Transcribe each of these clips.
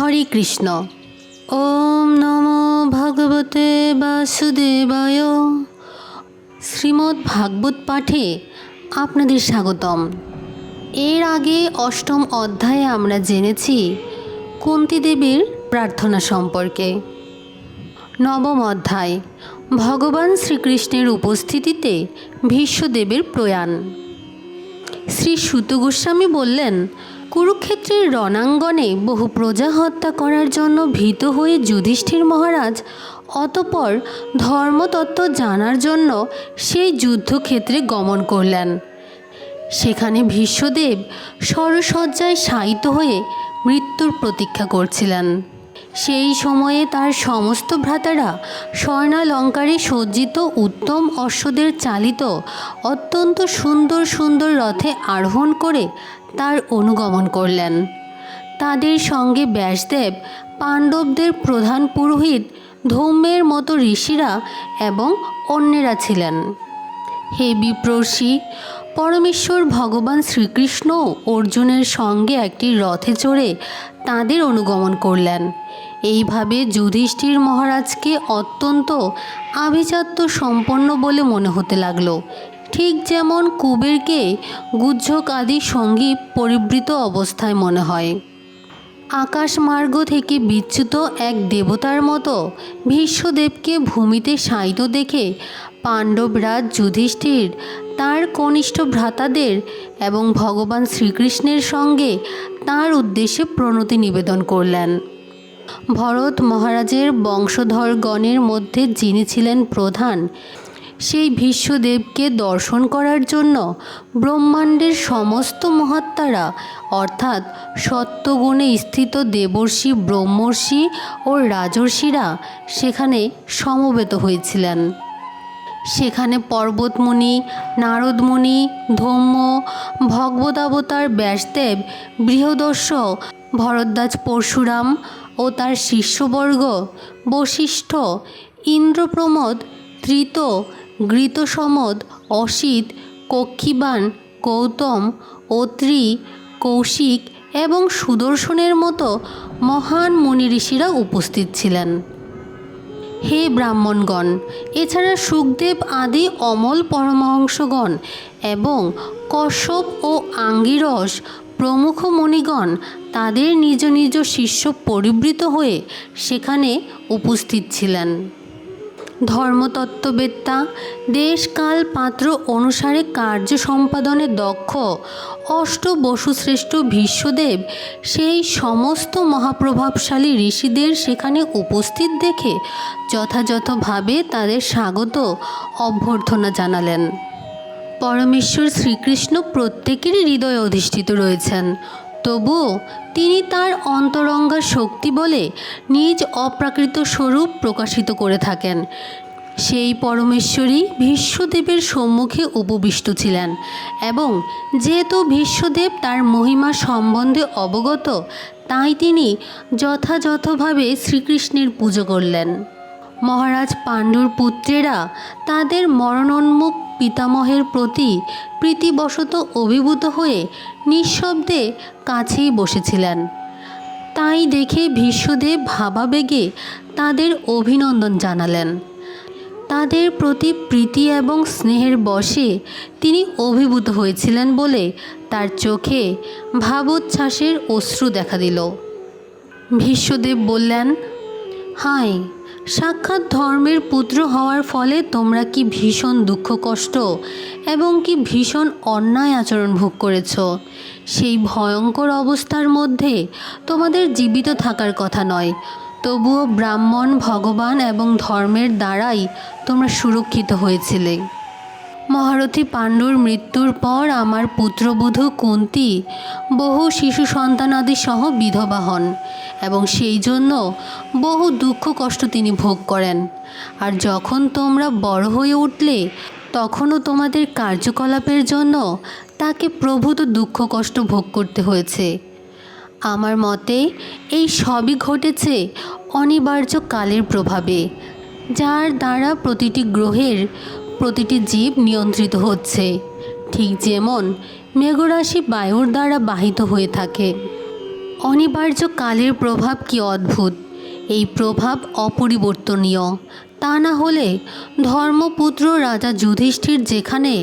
হরে কৃষ্ণ। ওম নমো ভগবতে বাসুদেবায়। শ্রীমদ্ ভাগবত পাঠে আপনাদের স্বাগতম। এর আগে অষ্টম অধ্যায়ে আমরা জেনেছি কুন্তী দেবীর প্রার্থনা সম্পর্কে। নবম অধ্যায় ভগবান শ্রীকৃষ্ণের উপস্থিতিতে ভীষ্মদেবের প্রয়াণ। শ্রী সুত গোস্বামী বললেন, কুরুক্ষেত্রের রণাঙ্গনে বহু প্রজা হত্যা করার জন্য ভীত হয়ে যুধিষ্ঠির মহারাজ অতঃপর ধর্মতত্ত্ব জানার জন্য সেই যুদ্ধক্ষেত্রে গমন করলেন। সেখানে ভীষ্মদেব শরশয্যায় শায়িত হয়ে মৃত্যুর প্রতীক্ষা করছিলেন। সেই সময়ে তার সমস্ত ভ্রাতারা স্বর্ণালঙ্কারে সজ্জিত উত্তম অশ্বদের চালিত অত্যন্ত সুন্দর সুন্দর রথে আরোহণ করে তার অনুগমন করলেন। তাদের সঙ্গে ব্যাসদেব, পাণ্ডবদের প্রধান পুরোহিত, ধৌম্যের মতো ঋষিরা এবং অন্যেরা ছিলেন। হে বিপ্রর্ষি, পরমেশ্বর ভগবান শ্রীকৃষ্ণ অর্জুনের সঙ্গে একটি রথে চড়ে তাদের অনুগমন করলেন। এইভাবে যুধিষ্ঠির মহারাজকে অত্যন্ত আভিজাত্য সম্পন্ন বলে মনে হতে লাগলো, ঠিক যেমন কুবেরকে গুহ্যক আদি সঙ্গী পরিবৃত অবস্থায় মনে হয়। আকাশমার্গ থেকে বিচ্যুত এক দেবতার মতো ভীষ্মদেবকে ভূমিতে শায়িত দেখে পাণ্ডবরাজ যুধিষ্ঠির তার কনিষ্ঠ ভ্রাতাদের এবং ভগবান শ্রীকৃষ্ণের সঙ্গে তার উদ্দেশ্যে প্রণতি নিবেদন করলেন। ভরত মহারাজের বংশধরগণের মধ্যে যিনি ছিলেন প্রধান, সেই ভীষ্মদেবকে দর্শন করার জন্য ব্রহ্মাণ্ডের সমস্ত মহাত্মারা অর্থাৎ সত্যগুণে স্থিত দেবর্ষি, ব্রহ্মর্ষি ও রাজর্ষিরা সেখানে সমবেত হয়েছিলেন। সেখানে পর্বতমুনি, নারদমুনি, ধৌম্য, ভগবদাবতার ব্যাসদেব, বৃহদস্য, ভরদ্বাজ পরশুরাম ও তার শিষ্যবর্গ, বশিষ্ঠ, ইন্দ্রপ্রমদ, ত্রিত, গৃতসমদ, অসিত, কক্ষিবান, গৌতম, অত্রি, কৌশিক এবং সুদর্শনের মতো মহান মুনি ঋষিরা উপস্থিত ছিলেন। হে ব্রাহ্মণগণ, এছাড়া সুখদেব আদি অমল পরমহংসগণ এবং কশ্যপ ও আঙ্গিরস প্রমুখ মুনিগণ তাদের নিজ নিজ শিষ্য পরিবৃত হয়ে সেখানে উপস্থিত ছিলেন। ধর্মতত্ত্ববেত্তা, দেশকাল পাত্র অনুসারে কার্য সম্পাদনে দক্ষ অষ্টবসুশ্রেষ্ঠ ভীষ্মদেব সেই সমস্ত মহাপ্রভাবশালী ঋষিদের সেখানে উপস্থিত দেখে যথাযথভাবে তাদের স্বাগত অভ্যর্থনা জানালেন। পরমেশ্বর শ্রীকৃষ্ণ প্রত্যেকেরই হৃদয়ে অধিষ্ঠিত রয়েছেন, তবুও তিনি তার অন্তরঙ্গা শক্তি বলে নিজ অপ্রাকৃত স্বরূপ প্রকাশিত করে থাকেন। সেই পরমেশ্বরই ভীষ্মদেবের সম্মুখে উপবিষ্ট ছিলেন এবং যেহেতু ভীষ্মদেব তার মহিমা সম্বন্ধে অবগত, তাই তিনি যথাযথভাবে শ্রীকৃষ্ণের পুজো করলেন। মহারাজ পাণ্ডুর পুত্রেরা তাদের মরণোন্মুখ পিতামহের প্রতি প্রীতিবশত অভিভূত হয়ে নিঃশব্দে কাছেই বসেছিলেন। তাই দেখে ভীষ্মদেব ভাবাবেগে তাদের অভিনন্দন জানালেন। তাদের প্রতি প্রীতি এবং স্নেহের বশে তিনি অভিভূত হয়েছিলেন বলে তার চোখে ভাবোচ্ছ্বাসের অশ্রু দেখা দিল। ভীষ্মদেব বললেন, হায়, সাক্ষাৎ ধর্মের পুত্র হওয়ার ফলে তোমরা কি ভীষণ দুঃখ কষ্ট এবং কি ভীষণ অন্যায় আচরণ ভোগ করেছ। সেই ভয়ঙ্কর অবস্থার মধ্যে তোমাদের জীবিত থাকার কথা নয়, তবুও ব্রাহ্মণ, ভগবান এবং ধর্মের দ্বারাই তোমরা সুরক্ষিত হয়েছিলে। মহারথী পাণ্ডুর মৃত্যুর পর আমার পুত্রবধূ কুন্তী বহু শিশু সন্তানাদি সহ বিধবা হন এবং সেই জন্য বহু দুঃখ কষ্ট তিনি ভোগ করেন। আর যখন তোমরা বড় হয়ে উঠলে তখনও তোমাদের কার্যকলাপের জন্য তাকে প্রভূত দুঃখ কষ্ট ভোগ করতে হয়েছে। আমার মতে এই সবই ঘটেছে অনিবার্য কালের প্রভাবে, যার দ্বারা প্রতিটি গ্রহের প্রতিটি জীব নিয়ন্ত্রিত হচ্ছে, ঠিক যেমন মেঘরাশি বায়ুর দ্বারা বাহিত হয়ে থাকে। অনিবার্য কালের প্রভাব কি অদ্ভুত! এই প্রভাব অপরিবর্তনীয়। তা না হলে ধর্মপুত্র রাজা যুধিষ্ঠির যেখানে,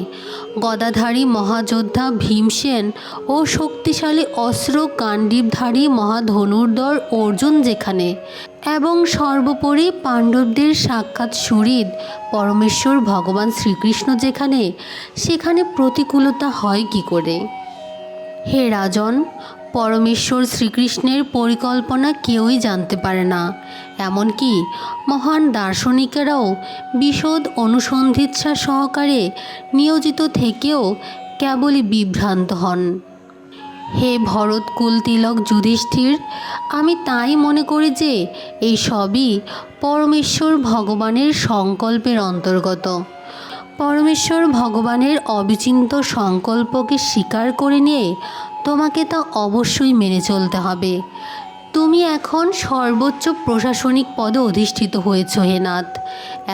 গদাধারী মহাযোদ্ধা ভীমসেন ও শক্তিশালী অস্ত্র গাণ্ডীবধারী মহাধনুর্ধর অর্জুন যেখানে, এবং সর্বোপরি পাণ্ডবদের সাক্ষাৎ সুহৃদ পরমেশ্বর ভগবান শ্রীকৃষ্ণ যেখানে, সেখানে প্রতিকূলতা হয় কি করে? হে রাজন, পরমেশ্বর শ্রীকৃষ্ণের পরিকল্পনা কেউই জানতে পারে না। এমনকি মহান দার্শনিকেরাও বিশদ অনুসন্ধিৎসা সহকারে নিয়োজিত থেকেও কেবলই বিভ্রান্ত হন। হে ভরতকুল তিলক যুধিষ্ঠির, আমি তাই মনে করি যে এই সবই পরমেশ্বর ভগবানের সংকল্পের অন্তর্গত। পরমেশ্বর ভগবানের অবিচিন্ত সংকল্পকে স্বীকার করে নিয়ে তোমাকে তা অবশ্যই মেনে চলতে হবে। তুমি এখন সর্বোচ্চ প্রশাসনিক পদে অধিষ্ঠিত হয়েছ হে নাথ।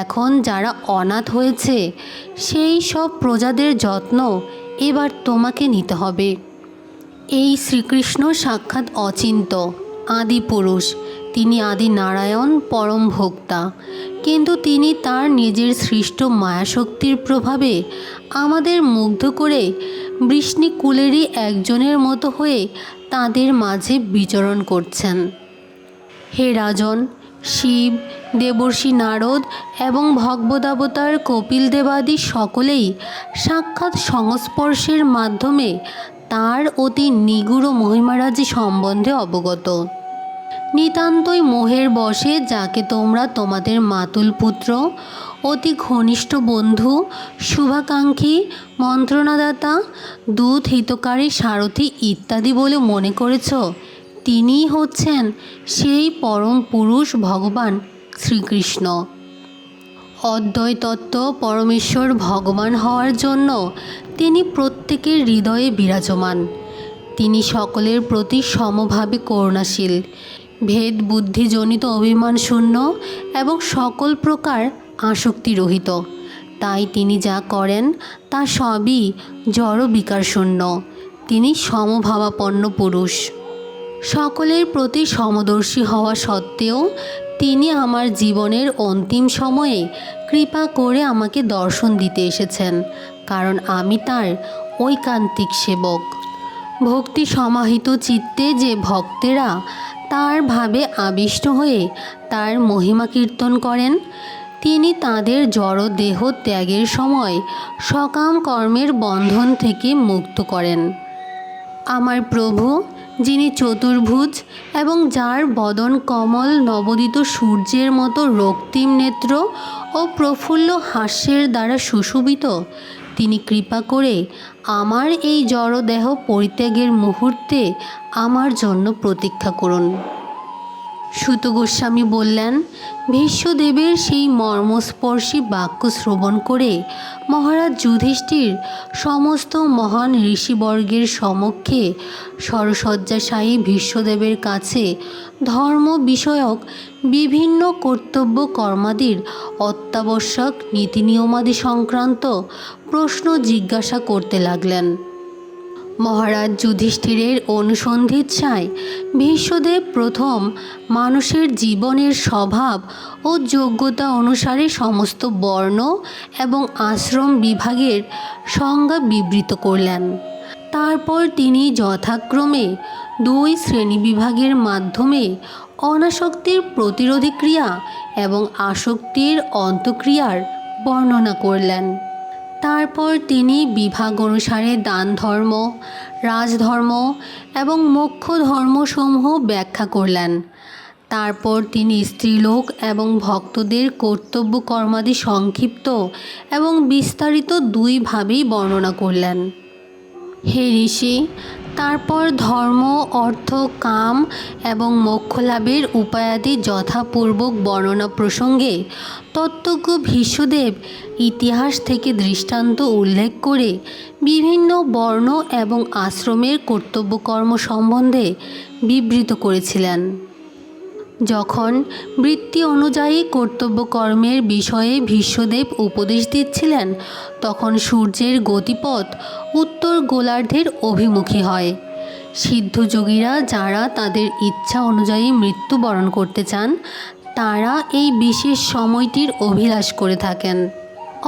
এখন যারা অনাথ হয়েছে সেই সব প্রজাদের যত্ন এবার তোমাকে নিতে হবে। এই শ্রীকৃষ্ণ সাক্ষাৎ অচিন্ত আদি পুরুষ। তিনি আদি নারায়ণ, পরম ভোক্তা। কিন্তু তিনি তার নিজের সৃষ্ট মায়াশক্তির প্রভাবে আমাদের মুগ্ধ করে বৃষ্ণিকুলেরই একজনের মতো হয়ে তাদের মাঝে বিচরণ করছেন। হে রাজন, শিব, দেবর্ষি নারদ এবং ভগবদাবতার কপিল দেবাদি সকলেই সাক্ষাৎ সংস্পর্শের মাধ্যমে তার অতি নিগূঢ় মহিমারাজি সম্বন্ধে অবগত। নিতান্তই মোহের বশে যাকে তোমরা তোমাদের মাতুল পুত্র, অতি ঘনিষ্ঠ বন্ধু, শুভাকাঙ্ক্ষী, মন্ত্রণাদাতা, দূত হিতকারী, সারথি ইত্যাদি বলে মনে করেছ, তিনিই হচ্ছেন সেই পরম পুরুষ ভগবান শ্রীকৃষ্ণ। অদ্বয় তত্ত্ব পরমেশ্বর ভগবান হওয়ার জন্য তিনি প্রত্যেকের হৃদয়ে বিরাজমান। তিনি সকলের প্রতি সমভাবে করুণাশীল, ভেদ বুদ্ধিজনিত অভিমান শূন্য এবং সকল প্রকার আসক্তিরহিত। তাই তিনি যা করেন তা সবই জড় বিকার শূন্য। তিনি সমভাবাপন্ন পুরুষ। সকলের প্রতি সমদর্শী হওয়া সত্ত্বেও তিনি আমার জীবনের অন্তিম সময়ে কৃপা করে আমাকে দর্শন দিতে এসেছেন, কারণ আমি তার ঐকান্তিক সেবক। ভক্তি সমাহিত চিত্তে যে ভক্তেরা তার ভাবে আবিষ্ট হয়ে তার মহিমা কীর্তন করেন, তিনি তাদের জড় দেহ ত্যাগের সময় সকাম কর্মের বন্ধন থেকে মুক্ত করেন। আমার প্রভু, যিনি চতুর্ভুজ এবং যার বদন কমল নবোদিত সূর্যের মতো রক্তিম নেত্র ও প্রফুল্ল হাস্যের দ্বারা সুশোভিত, তিনি কৃপা করে আমার এই জড়দেহ পরিত্যাগের মুহূর্তে আমার জন্য প্রতীক্ষা করুন। সুত গোস্বামী বললেন, ভীষ্মদেবের সেই মর্মস্পর্শী বাক্য শ্রবণ করে মহারাজ যুধিষ্ঠির সমস্ত মহান ঋষিবর্গের সমক্ষে সরসজ্জাশায়ী ভীষ্মদেবের কাছে ধর্ম বিষয়ক বিভিন্ন কর্তব্য কর্মাদির অত্যাবশ্যক নীতিনিয়মাদি সংক্রান্ত প্রশ্ন জিজ্ঞাসা করতে লাগলেন। মহারাজ যুধিষ্ঠিরের অনুসন্ধিৎসায় ভীষ্মদেব প্রথম মানুষের জীবনের স্বভাব ও যোগ্যতা অনুসারে সমস্ত বর্ণ এবং আশ্রম বিভাগের সংজ্ঞা বিবৃত করলেন। তারপর তিনি যথাক্রমে দুই শ্রেণীবিভাগের মাধ্যমে অনাসক্তির প্রতিরোধী ক্রিয়া এবং আসক্তির অন্তঃক্রিয়ার বর্ণনা করলেন। তারপর তিনি বিভাগ অনুসারে দান ধর্ম, রাজধর্ম এবং মোক্ষ ধর্মসমূহ ব্যাখ্যা করলেন। তারপর তিনি স্ত্রীলোক এবং ভক্তদের কর্তব্য কর্মাদি সংক্ষিপ্ত এবং বিস্তারিত দুইভাবেই বর্ণনা করলেন। হে ঋষি, তারপর ধর্ম, অর্থ, কাম এবং মোক্ষলাভের উপায়াদি যথাপূর্বক বর্ণনা প্রসঙ্গে তত্ত্বজ্ঞ ভীষ্মদেব ইতিহাস থেকে দৃষ্টান্ত উল্লেখ করে বিভিন্ন বর্ণ এবং আশ্রমের কর্তব্যকর্ম সম্বন্ধে বিবৃত করেছিলেন। যখন বৃত্তি অনুযায়ী কর্তব্যকর্মের বিষয়ে ভীষ্মদেব উপদেশ দিচ্ছিলেন, তখন সূর্যের গতিপথ উত্তর গোলার্ধের অভিমুখী হয়। সিদ্ধযোগীরা যারা তাদের ইচ্ছা অনুযায়ী মৃত্যুবরণ করতে চান তারা এই বিশেষ সময়টির অভিলাষ করে থাকেন।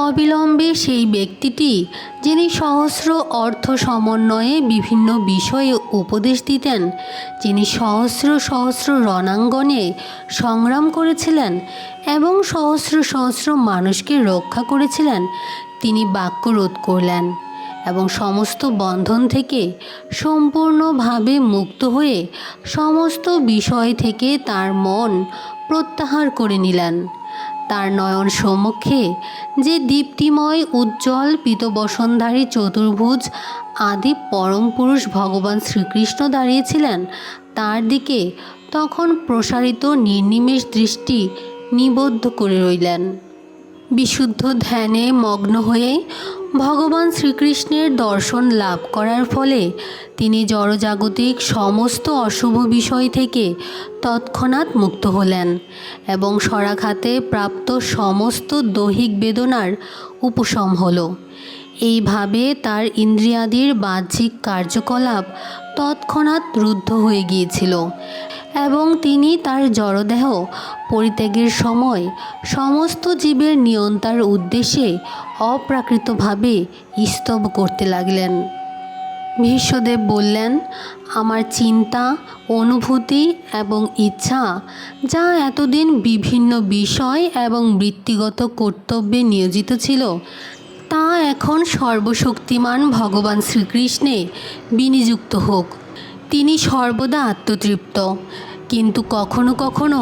অবিলম্বে সেই ব্যক্তিটি, যিনি সহস্র অর্থ সমন্বয়ে বিভিন্ন বিষয়ে উপদেশ দিতেন, যিনি সহস্র সহস্র রণাঙ্গনে সংগ্রাম করেছিলেন এবং সহস্র সহস্র মানুষকে রক্ষা করেছিলেন, তিনি বাক্যরোধ করলেন এবং সমস্ত বন্ধন থেকে সম্পূর্ণভাবে মুক্ত হয়ে সমস্ত বিষয় থেকে তার মন প্রত্যাহার করে নিলেন। তার নয়ন সম্মুখে যে দীপ্তিময় উজ্জ্বল পীতবসনধারী চতুর্ভুজ আদি পরম পুরুষ ভগবান শ্রীকৃষ্ণ দাঁড়িয়েছিলেন, তার দিকে তখন প্রসারিত নির্নিমেষ দৃষ্টি নিবদ্ধ করে রইলেন। বিশুদ্ধ ধ্যানে মগ্ন হয়ে ভগবান শ্রীকৃষ্ণের দর্শন লাভ করার ফলে তিনি জড়জাগতিক সমস্ত অশুভ বিষয় থেকে তৎক্ষণাৎ মুক্ত হলেন এবং শরাঘাতে প্রাপ্ত সমস্ত দৈহিক বেদনার উপশম হল। এইভাবে তার ইন্দ্রিয়াদির বাহ্যিক কার্যকলাপ তৎক্ষণাৎ রুদ্ধ হয়ে গিয়েছিল এবং তিনি তার জড়দেহ পরিত্যাগের সময় সমস্ত জীবের নিয়ন্তার উদ্দেশ্যে অপ্রাকৃতভাবে স্তব করতে লাগলেন। ভীষ্মদেব বললেন, আমার চিন্তা, অনুভূতি এবং ইচ্ছা যা এতদিন বিভিন্ন বিষয় এবং বৃত্তিগত কর্তব্যে নিয়োজিত ছিল, তা এখন সর্বশক্তিমান ভগবান শ্রীকৃষ্ণে বিনিযুক্ত হোক। তিনি সর্বদা আত্মতৃপ্ত, কিন্তু কখনো কখনো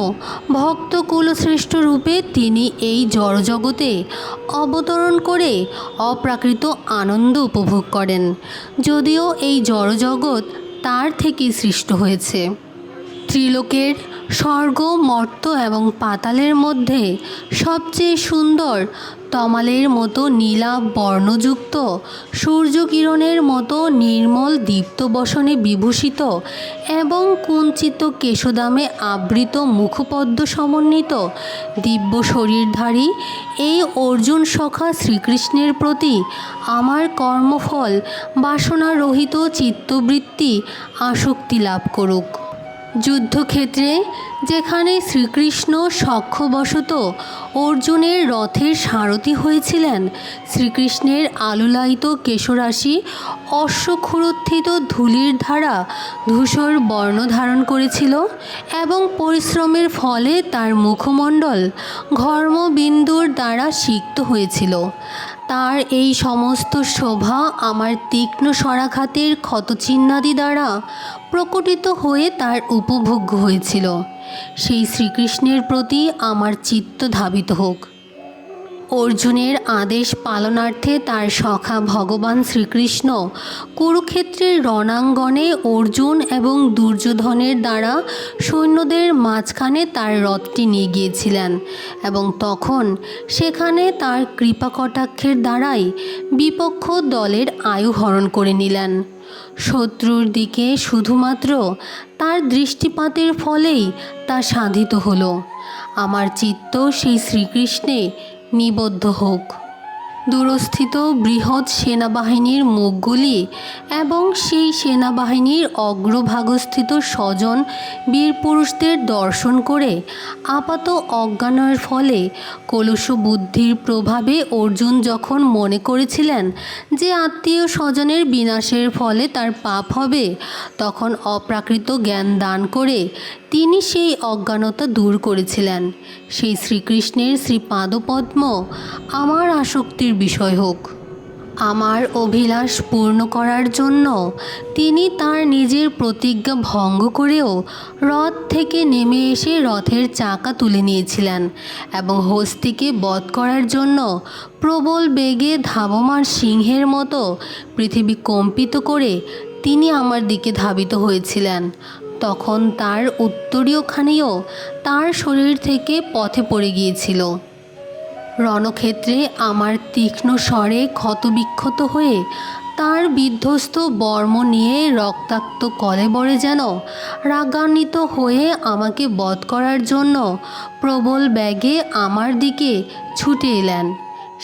ভক্ত কুলশ্রেষ্ঠ রূপে তিনি এই জড়জগতে অবতরণ করে অপ্রাকৃত আনন্দ উপভোগ করেন, যদিও এই জড়জগৎ তার থেকেই সৃষ্ট হয়েছে। ত্রিলোকের স্বর্গ, মর্ত্য এবং পাতালের মধ্যে সবচেয়ে সুন্দর তমালের মতো নীলাভ বর্ণযুক্ত, সূর্যকিরণের মতো নির্মল দীপ্তবসনে বিভূষিত এবং কুঞ্চিত কেশদামে আবৃত মুখপদ্ম সমন্বিত দিব্য শরীরধারী এই অর্জুন সখা শ্রীকৃষ্ণের প্রতি আমার কর্মফল বাসনারহিত চিত্তবৃত্তি আসক্তি লাভ করুক। যুদ্ধক্ষেত্রে যেখানে শ্রীকৃষ্ণ সখ্যবশত অর্জুনের রথের সারথি হয়েছিলেন, শ্রীকৃষ্ণের আলুলায়িত কেশরাশি অশ্বক্ষুরোত্থিত ধূলির ধারা ধূসর বর্ণ ধারণ করেছিল এবং পরিশ্রমের ফলে তার মুখমণ্ডল ঘর্মবিন্দুর দ্বারা সিক্ত হয়েছিল। তার এই সমস্ত শোভা আমার তীক্ষ্ণ শরাঘাতের ক্ষতচিহ্নাদি দ্বারা প্রকটিত হয়ে তার উপভোগ্য হয়েছিল। সেই শ্রীকৃষ্ণের প্রতি আমার চিত্ত ধাবিত হোক। অর্জুনের আদেশ পালনার্থে তার সখা ভগবান শ্রীকৃষ্ণ কুরুক্ষেত্রের রণাঙ্গনে অর্জুন এবং দুর্যোধনের দ্বারা সৈন্যদের মাঝখানে তার রথটি নিয়ে গিয়েছিলেন এবং তখন সেখানে তার কৃপা কটাক্ষের দ্বারাই বিপক্ষ দলের আয়ু হরণ করে নিলেন। শত্রুর দিকে শুধুমাত্র তার দৃষ্টিপাতের ফলেই তা সাধিত হলো। আমার চিত্ত সেই শ্রীকৃষ্ণে নিবদ্ধ হোক। দূরস্থিত বৃহৎ সেনাবাহিনীর মুখগুলি এবং সেই সেনাবাহিনীর অগ্রভাগস্থিত স্বজন বীরপুরুষদের দর্শন করে আপাত অজ্ঞানের ফলে কলুষ বুদ্ধির প্রভাবে অর্জুন যখন মনে করেছিলেন যে আত্মীয় স্বজনের বিনাশের ফলে তার পাপ হবে, তখন অপ্রাকৃত জ্ঞান দান করে তিনি সেই অজ্ঞানতা দূর করেছিলেন। সেই শ্রীকৃষ্ণের শ্রীপাদপদ্ম আমার আসক্তির বিষয় হোক। আমার অভিলাষ পূর্ণ করার জন্য তিনি তার নিজের প্রতিজ্ঞা ভঙ্গ করেও রথ থেকে নেমে এসে রথের চাকা তুলে নিয়েছিলেন এবং হস্তিকে বধ করার জন্য প্রবল বেগে ধাবমান সিংহের মতো পৃথিবী কম্পিত করে তিনি আমার দিকে ধাবিত হয়েছিলেন। তখন তার উত্তরীয়খানিও তার শরীর থেকে পথে পড়ে গিয়েছিল। রণক্ষেত্রে আমার তীক্ষ্ণ স্বরে ক্ষতবিক্ষত হয়ে তার বিধ্বস্ত বর্ম নিয়ে রক্তাক্ত কলেবরে যেন রাগান্বিত হয়ে আমাকে বধ করার জন্য প্রবল বেগে আমার দিকে ছুটে এলেন।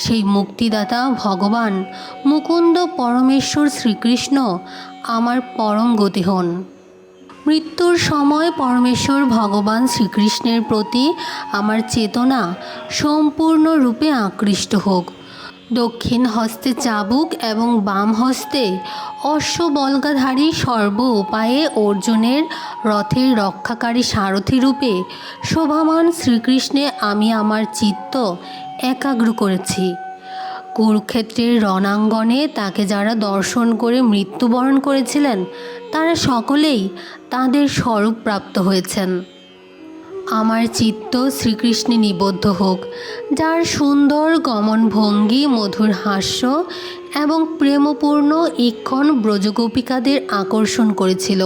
সেই মুক্তিদাতা ভগবান মুকুন্দ পরমেশ্বর শ্রীকৃষ্ণ আমার পরম গতি হন। মৃত্যুর সময় পরমেশ্বর ভগবান শ্রীকৃষ্ণের প্রতি আমার চেতনা সম্পূর্ণরূপে আকৃষ্ট হোক। দক্ষিণ হস্তে চাবুক এবং বাম হস্তে অশ্ববল্গাধারী সর্ব উপায়ে অর্জুনের রথের রক্ষাকারী সারথি রূপে শোভামান শ্রীকৃষ্ণে আমি আমার চিত্ত একাগ্র করেছি। কুরুক্ষেত্রের রণাঙ্গনে তাকে যারা দর্শন করে মৃত্যুবরণ করেছিলেন তারা সকলেই তাদের স্বরূপ প্রাপ্ত হয়েছেন। আমার চিত্ত শ্রীকৃষ্ণে নিবদ্ধ হোক, যার সুন্দর গমনভঙ্গি, মধুর হাস্য এবং প্রেমপূর্ণ ঈক্ষণ ব্রজগোপিকাদের আকর্ষণ করেছিল।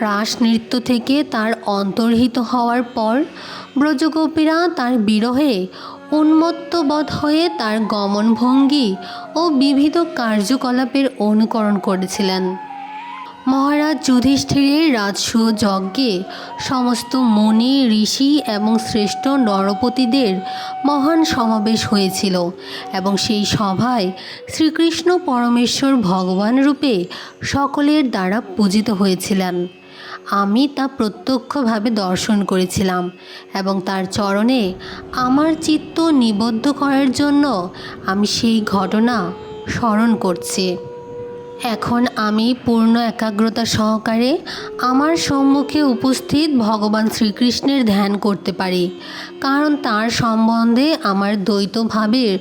রাস নৃত্য থেকে তার অন্তর্হিত হওয়ার পর ব্রজগোপীরা তার বিরহে উন্মত্তবোধ হয়ে তার গমনভঙ্গি ও বিবিধ কার্যকলাপের অনুকরণ করেছিলেন। মহারাজ যুধিষ্ঠিরের রাজসূয় যজ্ঞে সমস্ত মুনি, ঋষি এবং শ্রেষ্ঠ নরপতিদের মহান সমাবেশ হয়েছিল এবং সেই সভায় শ্রীকৃষ্ণ পরমেশ্বর ভগবান রূপে সকলের দ্বারা পূজিত হয়েছিলেন। আমি তা প্রত্যক্ষভাবে দর্শন করেছিলাম এবং তার চরণে আমার চিত্ত নিবদ্ধ করার জন্য আমি সেই ঘটনা স্মরণ করছি। এখন আমি পূর্ণ একাগ্রতা সহকারে আমার সম্মুখে উপস্থিত ভগবান শ্রীকৃষ্ণের ধ্যান করতে পারি, কারণ তার সম্বন্ধে আমার দ্বৈতভাবের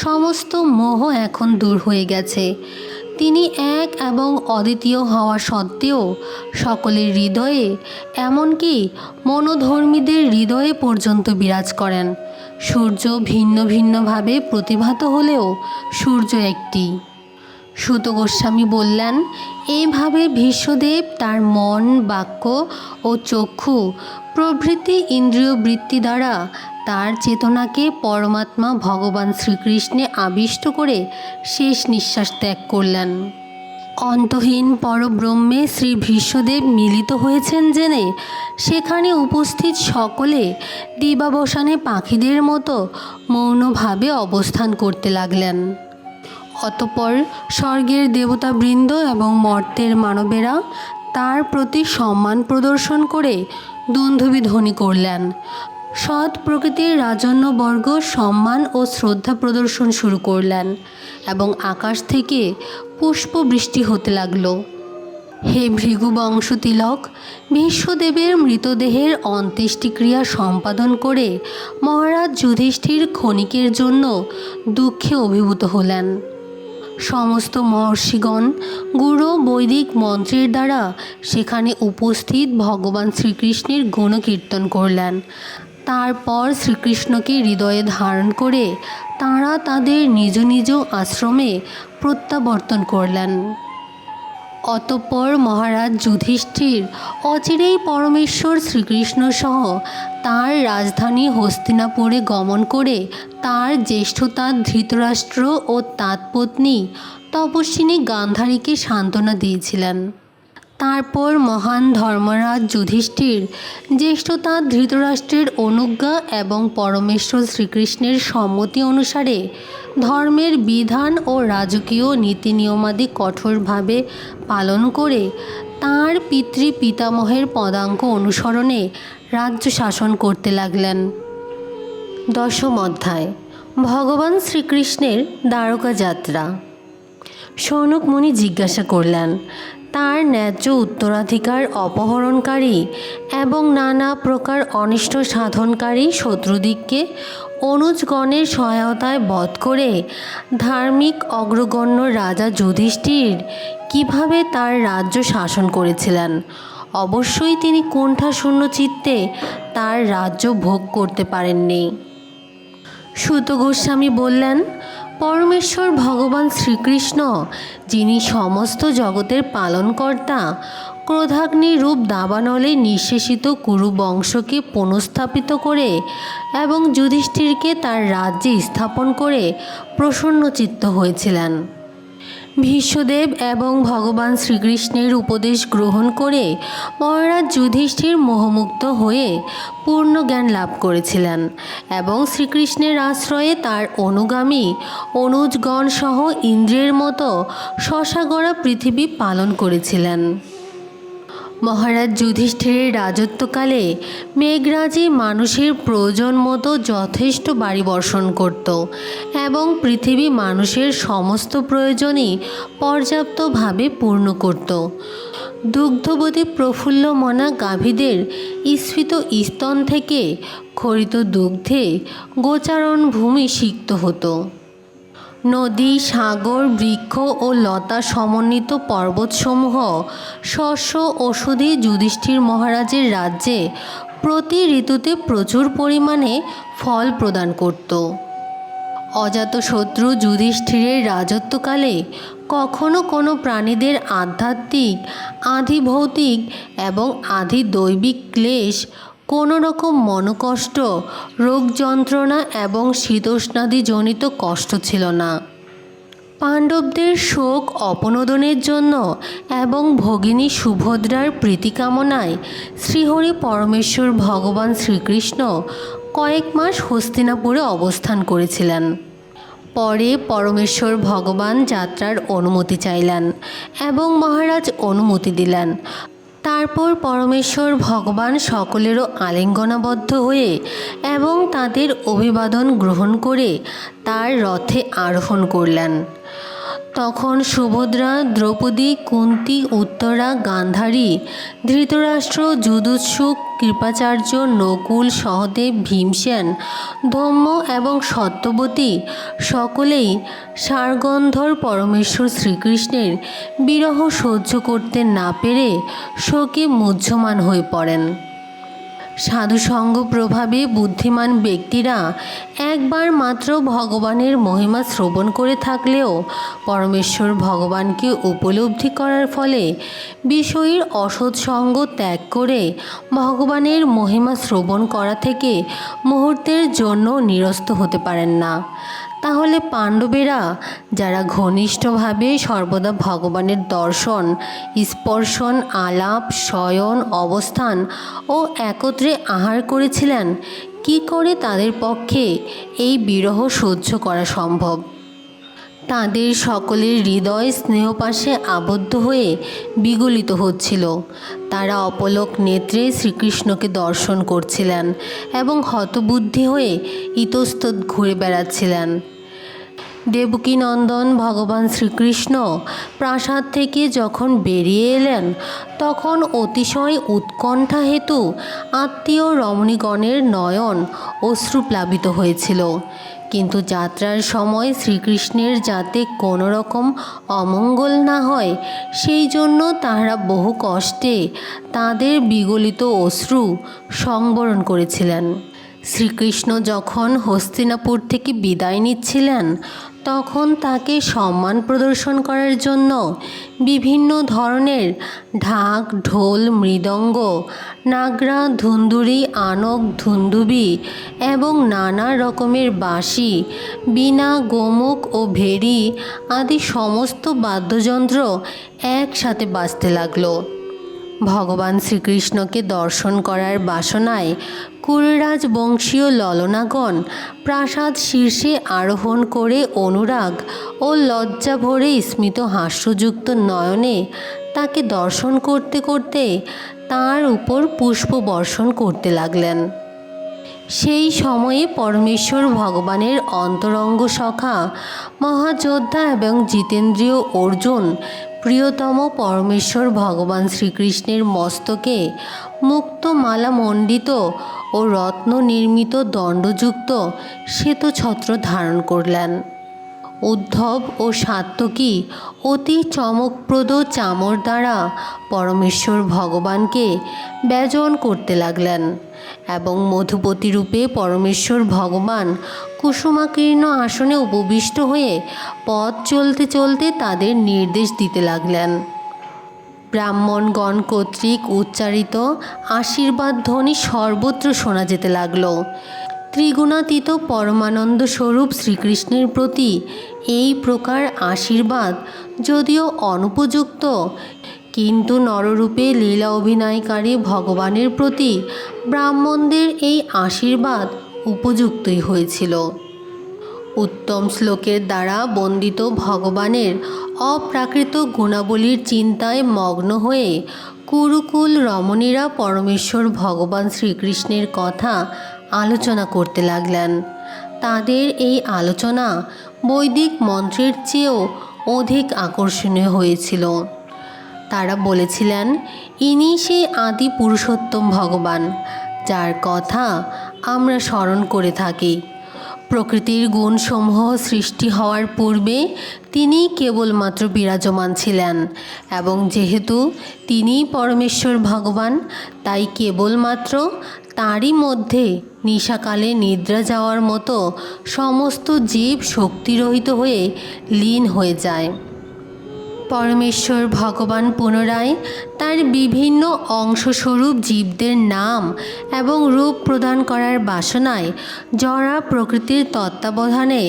সমস্ত মোহ এখন দূর হয়ে গেছে। তিনি এক এবং অদ্বিতীয় হওয়া সত্ত্বেও সকলের হৃদয়ে, এমনকি মনোধর্মীদের হৃদয়ে পর্যন্ত বিরাজ করেন। সূর্য ভিন্ন ভিন্নভাবে প্রতিভাত হলেও সূর্য একটি। সুত গোস্বামী বললেন, এইভাবে ভীষ্মদেব তার মন, বাক্য ও চক্ষু প্রভৃতি ইন্দ্রিয় বৃত্তি দ্বারা তার চেতনাকে পরমাত্মা ভগবান শ্রীকৃষ্ণে আবিষ্ট করে শেষ নিঃশ্বাস ত্যাগ করলেন। অন্তহীন পরব্রহ্মে শ্রী ভীষ্মদেব মিলিত হয়েছেন জেনে সেখানে উপস্থিত সকলে দিবাবসানে পাখিদের মতো মৌনভাবে অবস্থান করতে লাগলেন। অতঃপর স্বর্গের দেবতাবৃন্দ এবং মর্ত্যের মানবেরা তার প্রতি সম্মান প্রদর্শন করে দুন্ধুবি ধ্বনি করলেন। সৎ প্রকৃতির রাজন্যবর্গ সম্মান ও শ্রদ্ধা প্রদর্শন শুরু করলেন এবং আকাশ থেকে পুষ্পবৃষ্টি হতে লাগল। হে ভৃগুবংশ তিলক, ভীষ্মদেবের মৃতদেহের অন্ত্যেষ্টিক্রিয়া সম্পাদন করে মহারাজ যুধিষ্ঠির ক্ষণিকের জন্য দুঃখে অভিভূত হলেন। সমস্ত মহর্ষিগণ গুরু বৈদিক মন্ত্রের দ্বারা সেখানে উপস্থিত ভগবান শ্রীকৃষ্ণের গুণকীর্তন করলেন। তারপর শ্রীকৃষ্ণকে হৃদয়ে ধারণ করে তাঁরা তাদের নিজ নিজ আশ্রমে প্রত্যাবর্তন করলেন। অতঃপর মহারাজ যুধিষ্ঠির অচিরেই পরমেশ্বর শ্রীকৃষ্ণ সহ তাঁর রাজধানী হস্তিনাপুরে গমন করে তাঁর জ্যেষ্ঠতা ধৃতরাষ্ট্র ও তাৎপত্নী তপস্বিনী গান্ধারীকে সান্ত্বনা দিয়েছিলেন। তারপর মহান ধর্মরাজ যুধিষ্ঠির জ্যেষ্ঠতা ধৃতরাষ্ট্রের অনুজ্ঞা এবং পরমেশ্বর শ্রীকৃষ্ণের সম্মতি অনুসারে ধর্মের বিধান ও রাজকীয় নীতি নিয়মাদি কঠোরভাবে পালন করে তাঁর পিতামহের পদাঙ্ক অনুসরণে রাজ্য শাসন করতে লাগলেন। দশম অধ্যায়, ভগবান শ্রীকৃষ্ণের দ্বারকা যাত্রা। শৌনক মুনি জিজ্ঞাসা করলেন, তার ন্যায্য উত্তরাধিকার অপহরণকারী এবং নানা প্রকার অনিষ্ট সাধনকারী শত্রুদিগকে অনুজগণের সহায়তায় বধ করে ধার্মিক অগ্রগণ্য রাজা যুধিষ্ঠির কিভাবে তার রাজ্য শাসন করেছিলেন। অবশ্যই তিনি কুণ্ঠাশূন্য চিত্তে তার রাজ্য ভোগ করতে পারেননি। সুত গোস্বামী বললেন, পরমেশ্বর ভগবান শ্রীকৃষ্ণ, যিনি সমস্ত জগতের পালনকর্তা, ক্রোধাগ্নি রূপ দাবানলে নিঃশেষিত কুরু বংশকে পুনঃস্থাপিত করে এবং যুধিষ্ঠিরকে তার রাজ্যে স্থাপন করে প্রসন্নচিত্ত হয়েছিলেন। ভীষ্মদেব এবং ভগবান শ্রীকৃষ্ণের উপদেশ গ্রহণ করে মহারাজ যুধিষ্ঠির মোহমুক্ত হয়ে পূর্ণ জ্ঞান লাভ করেছিলেন এবং শ্রীকৃষ্ণের আশ্রয়ে তার অনুগামী অনুজগণ সহ ইন্দ্রের মতো শশাগড়া পৃথিবী পালন করেছিলেন। মহারাজ যুধিষ্ঠিরের রাজত্বকালে মেঘরাজি মানুষের প্রয়োজন মতো যথেষ্ট বাড়ি বর্ষণ করত এবং পৃথিবী মানুষের সমস্ত প্রয়োজনই পর্যাপ্তভাবে পূর্ণ করত। দুগ্ধবতী প্রফুল্লমনা গাভীদের স্ফীত স্তন থেকে ক্ষরিত দুগ্ধে গোচারণ ভূমি সিক্ত হতো। নদী, সাগর, বৃক্ষ ও লতা সমন্বিত পর্বতসমূহ শস্য ওষুধি যুধিষ্ঠির মহারাজের রাজ্যে প্রতি ঋতুতে প্রচুর পরিমাণে ফল প্রদান করত। অজাতশত্রু যুধিষ্ঠিরের রাজত্বকালে কখনো কোনো প্রাণীদের আধ্যাত্মিক, আধি ভৌতিক এবং আধি দৈবিক ক্লেশ, কোনো রকম মনোকষ্ট, রোগ যন্ত্রণা এবং শীতোষ্ণাদিজনিত কষ্ট ছিল না। পাণ্ডবদের শোক অপনোদনের জন্য এবং ভগিনী সুভদ্রার প্রীতিকামনায় শ্রীহরি পরমেশ্বর ভগবান শ্রীকৃষ্ণ কয়েক মাস হস্তিনাপুরে অবস্থান করেছিলেন। পরে পরমেশ্বর ভগবান যাত্রার অনুমতি চাইলেন এবং মহারাজ অনুমতি দিলেন। তারপর পরমেশ্বর ভগবান সকলেরও আলিঙ্গনাবদ্ধ হয়ে এবং তাদের অভিবাদন গ্রহণ করে তার রথে আরোহণ করলেন। তখন সুভদ্রা, দ্রৌপদী, কুন্তী, উত্তরা, গান্ধারী, ধৃতরাষ্ট্র, যুধিষ্ঠির, কৃপাচার্য, নকুল, সহদেব, ভীমসেন, ধম্ম এবং সত্যবতী সকলেই সারগন্ধর পরমেশ্বর শ্রীকৃষ্ণের বিরহ সহ্য করতে না পেরে শোকে মুহ্যমান হয়ে পড়েন। সাধুসঙ্গ প্রভাবে বুদ্ধিমান ব্যক্তিরা একবার মাত্র ভগবানের মহিমা শ্রবণ করে থাকলেও পরমেশ্বর ভগবানকে উপলব্ধি করার ফলে বিষয়ীর অসৎসঙ্গ ত্যাগ করে ভগবানের মহিমা শ্রবণ করা থেকে মুহূর্তের জন্য নিরস্ত হতে পারেন না। তাহলে পাণ্ডবেরা, যারা ঘনিষ্ঠভাবে সর্বদা ভগবানের দর্শন, স্পর্শন, আলাপ, শয়ন, অবস্থান ও একত্রে আহার করেছিলেন, কি করে তাদের পক্ষে এই বিরহ সহ্য করা সম্ভব? তাদের সকলের হৃদয় স্নেহপাশে আবদ্ধ হয়ে বিগলিত হচ্ছিল। তারা অপলক নেত্রে শ্রীকৃষ্ণকে দর্শন করছিলেন এবং হতবুদ্ধি হয়ে ইতস্তত ঘুরে বেড়াচ্ছিলেন। দেবকীনন্দন ভগবান শ্রীকৃষ্ণ প্রাসাদ থেকে যখন বেরিয়ে এলেন, তখন অতিশয় উৎকণ্ঠা হেতু আত্মীয় রমণীগণের নয়ন অশ্রুপ্লাবিত হয়েছিল। কিন্তু যাত্রার সময় শ্রীকৃষ্ণের যাতে কোনো রকম অমঙ্গল না হয়, সেই জন্য তাহারা বহু কষ্টে তাদের বিগলিত অশ্রু সংবরণ করেছিলেন। শ্রীকৃষ্ণ যখন হস্তিনাপুর থেকে বিদায় নিচ্ছিলেন, তখন তাকে সম্মান প্রদর্শন করার জন্য বিভিন্ন ধরনের ঢাক, ঢোল, মৃদঙ্গ, নাগরা, ধুন্দুরি, আনক, ধুন্দুবি এবং নানা রকমের বাঁশি, বীণা, গোমুখ ও ভেরি আদি সমস্ত বাদ্যযন্ত্র একসাথে বাজতে লাগলো। ভগবান শ্রীকৃষ্ণকে দর্শন করার বাসনায় কুলরাজ বংশীয় ললনাগণ প্রাসাদ শীর্ষে আরোহণ করে অনুরাগ ও লজ্জা ভরে স্মিত হাস্যযুক্ত নয়নে তাকে দর্শন করতে করতে তার উপর পুষ্প বর্ষণ করতে লাগলেন। সেই সময়ে পরমেশ্বর ভগবানের অন্তরঙ্গ সখা, মহাযোদ্ধা এবং জিতেন্দ্রীয় অর্জুন প্রিয়তম পরমেশ্বর ভগবান শ্রীকৃষ্ণের মস্তকে মুক্তমালা মণ্ডিত ও রত্ন নির্মিত দণ্ডযুক্ত শ্বেতছত্র ধারণ করলেন। উদ্ধব ও সাত্ত্বকী অতি চমকপ্রদ চামর দ্বারা পরমেশ্বর ভগবানকে ব্যজন করতে লাগলেন এবং মধুপতি রূপে পরমেশ্বর ভগবান কুসুমাকীর্ণ আসনে উপবিষ্ট হয়ে পথ চলতে চলতে তাদের নির্দেশ দিতে লাগলেন। ব্রাহ্মণগণ কর্তৃক উচ্চারিত আশীর্বাদ ধ্বনি সর্বত্র শোনা যেতে লাগল। ত্রিগুণাতীত পরমানন্দ স্বরূপ শ্রীকৃষ্ণের প্রতি এই প্রকার আশীর্বাদ যদিও অনুপযুক্ত, কিন্তু নররূপে লীলা অভিনয়কারী ভগবানের প্রতি ব্রাহ্মণদের এই আশীর্বাদ উপযুক্তই হয়েছিল। উত্তম শ্লোকের দ্বারা বন্দিত ভগবানের অপ্রাকৃত গুণাবলীর চিন্তায় মগ্ন হয়ে কুরুকুল রমণীরা পরমেশ্বর ভগবান শ্রীকৃষ্ণের কথা আলোচনা করতে লাগলেন। তাদের এই আলোচনা বৈদিক মন্ত্রের চেয়েও অধিক আকর্ষণীয় হয়েছিল। তারা বলেছিলেন, ইনি সেই আদি পুরুষোত্তম ভগবান, যার কথা আমরা স্মরণ করে থাকি। প্রকৃতির গুণসমূহ সৃষ্টি হওয়ার পূর্বে তিনি কেবলমাত্র বিরাজমান ছিলেন, এবং যেহেতু তিনিই পরমেশ্বর ভগবান, তাই কেবলমাত্র তারই মধ্যে নিশাকালে নিদ্রা যাওয়ার মতো সমস্ত জীব শক্তিরহিত হয়ে লীন হয়ে যায়। পরমেশ্বর ভগবান পুনরায় তার বিভিন্ন অংশস্বরূপ জীবদের নাম এবং রূপ প্রদান করার বাসনায় জড়া প্রকৃতির তত্ত্বাবধানে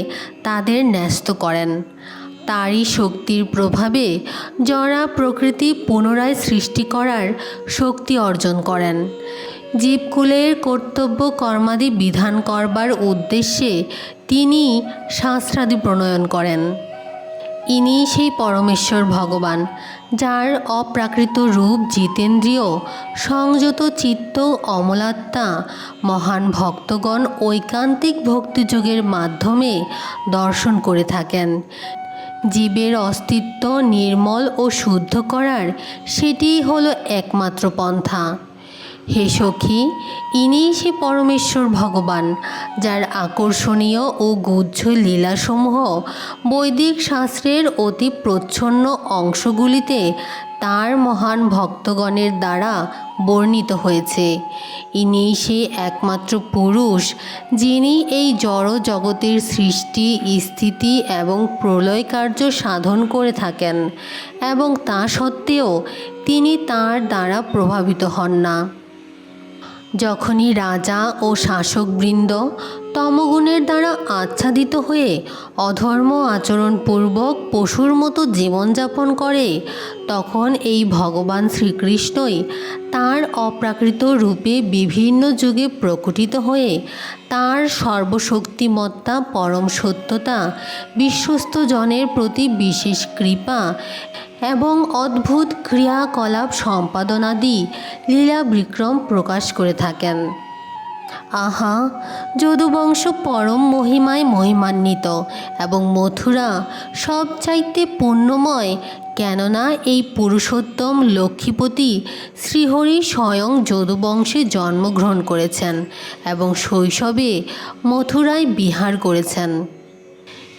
তাদের ন্যস্ত করেন। তারই শক্তির প্রভাবে জড়া প্রকৃতি পুনরায় সৃষ্টি করার শক্তি অর্জন করেন। জীবকুলের কর্তব্য কর্মাদি বিধান করবার উদ্দেশ্যে তিনি শাস্ত্রাদি প্রণয়ন করেন। ইনি সেই পরমেশ্বর ভগবান, যার অপ্রাকৃত রূপ জিতেন্দ্রিয়, সংযত চিত্ত, অমলাত্মা মহান ভক্তগণ ঐকান্তিক ভক্তিযোগের মাধ্যমে দর্শন করে থাকেন। জীবের অস্তিত্ব নির্মল ও শুদ্ধ করার সেটিই হলো একমাত্র পন্থা। হে সখী, ইনিই সে পরমেশ্বর ভগবান, যার আকর্ষণীয় ও গুহ্য লীলাসমূহ বৈদিক শাস্ত্রের অতি প্রচ্ছন্ন অংশগুলিতে তার মহান ভক্তগণের দ্বারা বর্ণিত হয়েছে। ইনিই সে একমাত্র পুরুষ, যিনি এই জড় জগতের সৃষ্টি, স্থিতি এবং প্রলয় কার্য সাধন করে থাকেন, এবং তা সত্ত্বেও তিনি তার দ্বারা প্রভাবিত হন না। যখনই রাজা ও শাসকবৃন্দ তমগুণের দ্বারা আচ্ছাদিত হয়ে অধর্ম আচরণপূর্বক পশুর মতো জীবনযাপন করে, তখন এই ভগবান শ্রীকৃষ্ণই তার অপ্রাকৃত রূপে বিভিন্ন যুগে প্রকটিত হয়ে তার সর্বশক্তিমত্তা, পরম সত্যতা, বিশ্বস্ত জনের প্রতি বিশেষ কৃপা এবং অদ্ভুত ক্রিয়াকলাপ সম্পাদনাদি লীলা বিক্রম প্রকাশ করে থাকেন। আহা, যদুবংশ পরম মহিমায় মহিমান্বিত এবং মথুরা সবচাইতে পুণ্যময়, কেননা এই পুরুষোত্তম লক্ষ্মীপতি শ্রীহরি স্বয়ং যদুবংশে জন্মগ্রহণ করেছেন এবং শৈশবে মথুরায় বিহার করেছেন।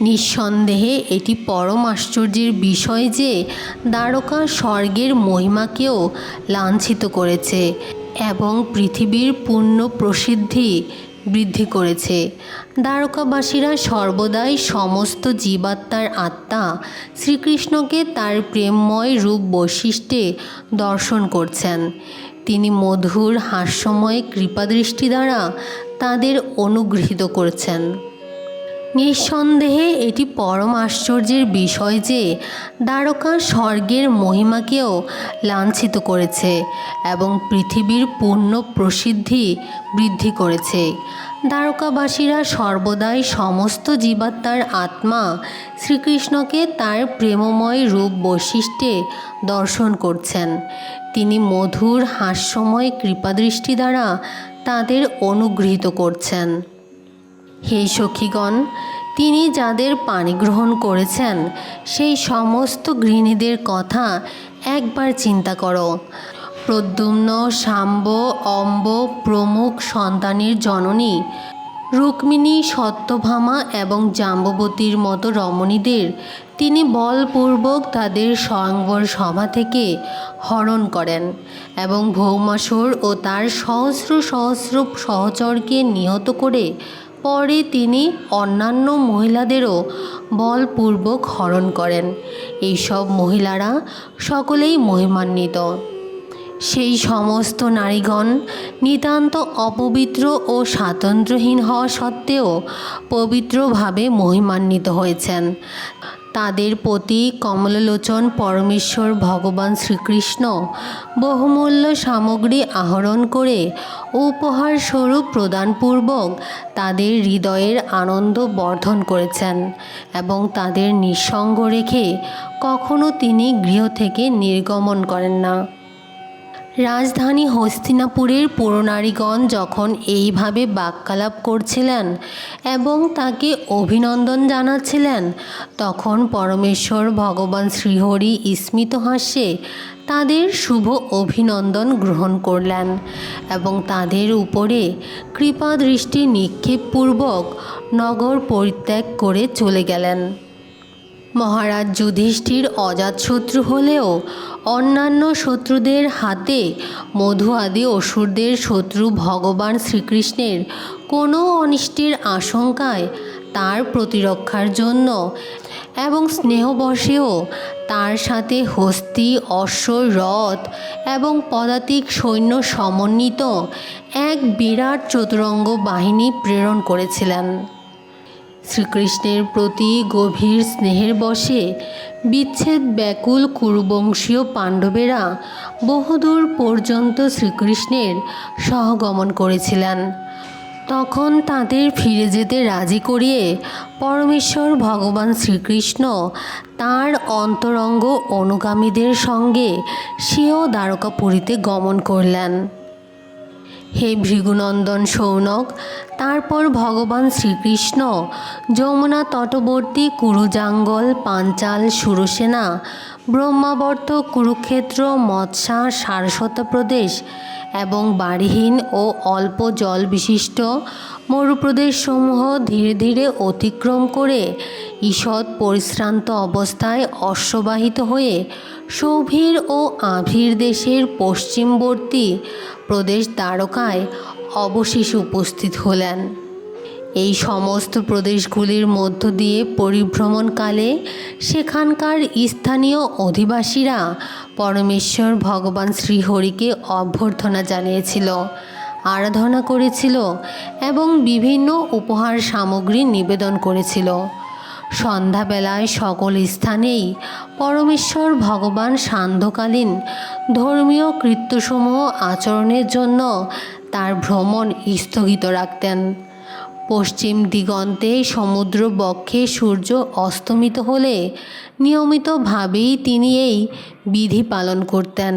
নিঃসন্দেহে এটি পরম আশ্চর্যের বিষয় যে দ্বারকা স্বর্গের মহিমাকেও লাঞ্ছিত করেছে এবং পৃথিবীর পুণ্য প্রসিদ্ধি বৃদ্ধি করেছে। দ্বারকাবাসীরা সর্বদাই সমস্ত জীবাত্মার আত্মা শ্রীকৃষ্ণকে তার প্রেমময় রূপ বৈশিষ্ট্যে দর্শন করছেন। তিনি মধুর হাস্যময় কৃপাদৃষ্টি দ্বারা তাদের অনুগৃহীত করছেন। নিঃসন্দেহে এটি পরম আশ্চর্যের বিষয় যে দ্বারকা স্বর্গের মহিমাকেও লাঞ্ছিত করেছে এবং পৃথিবীর পূর্ণ প্রসিদ্ধি বৃদ্ধি করেছে। দ্বারকাবাসীরা সর্বদাই সমস্ত জীবাত্মার আত্মা শ্রীকৃষ্ণকে তার প্রেমময় রূপ বৈশিষ্ট্যে দর্শন করছেন। তিনি মধুর হাস্যময় কৃপাদৃষ্টি দ্বারা তাদের অনুগৃহীত করছেন। হে সখীগণ, তিনি যাদের পানি গ্রহণ করেছেন সেই সমস্ত গৃহিণীদের কথা একবার চিন্তা করো। প্রদ্যুম্ন, শাম্ব, অম্ব প্রমুখ সন্তানের জননী রুক্মিণী, সত্যভামা এবং জাম্ববতীর মতো রমণীদের তিনি বলপূর্বক তাদের স্বয়ংবর সভা থেকে হরণ করেন এবং ভৌমাসুর ও তার সহস্র সহস্র সহচরকে নিহত করে পরে তিনি অন্যান্য মহিলাদেরও বলপূর্বক হরণ করেন। এইসব মহিলারা সকলেই মহিমান্বিত। সেই সমস্ত নারীগণ নিতান্ত অপবিত্র ও স্বাতন্ত্র্যহীন হওয়া সত্ত্বেও পবিত্রভাবে মহিমান্বিত হয়েছেন। তাদের প্রতি কমললোচন পরমেশ্বর ভগবান শ্রীকৃষ্ণ বহুমূল্য সামগ্রী আহরণ করে উপহার স্বরূপ প্রদানপূর্বক তাদের হৃদয়ের আনন্দ বর্ধন করেছেন এবং তাদের নিঃসঙ্গ রেখে কখনো তিনি গৃহ থেকে নির্গমন করেন না। রাজধানী হস্তিনাপুরের পুরনারীগণ যখন এইভাবে বাক্যালাপ করছিলেন এবং তাকে অভিনন্দন জানাচ্ছিলেন, তখন পরমেশ্বর ভগবান শ্রীহরি স্মিত হাস্যে তাদের শুভ অভিনন্দন গ্রহণ করলেন এবং তাদের উপরে কৃপা দৃষ্টি নিক্ষেপপূর্বক নগর পরিত্যাগ করে চলে গেলেন। মহারাজ যুধিষ্ঠির অজাতশত্রু হলেও অন্যান্য শত্রুদের হাতে মধু আদি অসুরদের শত্রু ভগবান শ্রীকৃষ্ণের কোনো অনিষ্টের আশঙ্কায় তার প্রতিরক্ষার জন্য এবং স্নেহবশেও তার সাথে হস্তি, অশ্ব, রথ এবং পদাতিক সৈন্য সমন্বিত এক বিরাট চতুরঙ্গ বাহিনী প্রেরণ করেছিলেন। শ্রীকৃষ্ণের প্রতি গভীর স্নেহের বশে বিচ্ছেদ ব্যাকুল কুরুবংশীয় পাণ্ডবেরা বহুদূর পর্যন্ত শ্রীকৃষ্ণের সহগমন করেছিলেন। তখন তাদের ফিরে যেতে রাজি করিয়ে পরমেশ্বর ভগবান শ্রীকৃষ্ণ তাঁর অন্তরঙ্গ অনুগামীদের সঙ্গে স্বীয় দ্বারকাপুরীতে গমন করলেন। হে ভৃগুনন্দন শৌনক, তারপর ভগবান শ্রীকৃষ্ণ যমুনা তটবর্তী কুরুজাঙ্গল, পাঞ্চাল, সুরসেনা, ব্রহ্মাবর্ত, কুরুক্ষেত্র, মৎসা, সারস্বতা প্রদেশ এবং বাড়িহীন ও অল্প জল বিশিষ্ট মরুপ্রদেশসমূহ ধীরে ধীরে অতিক্রম করে ঈষৎ পরিশ্রান্ত অবস্থায় অশ্ববাহিত হয়ে সৌভীর ও আভীর দেশের পশ্চিমবর্তী প্রদেশ দ্বারকায় অবশেষে উপস্থিত হলেন। এই সমস্ত প্রদেশগুলির মধ্য দিয়ে পরিভ্রমণকালে সেখানকার স্থানীয় অধিবাসীরা পরমেশ্বর ভগবান শ্রীহরিকে অভ্যর্থনা জানিয়েছিল, আরাধনা করেছিল এবং বিভিন্ন উপহার সামগ্রী নিবেদন করেছিল। সন্ধ্যাবেলায় সকল স্থানেই পরমেশ্বর ভগবান সান্ধ্যকালীন ধর্মীয় কৃত্যসমূহ আচরণের জন্য তার ভ্রমণ স্থগিত রাখতেন। পশ্চিম দিগন্তে সমুদ্র বক্ষে সূর্য অস্তমিত হলে নিয়মিতভাবেই তিনি এই বিধি পালন করতেন।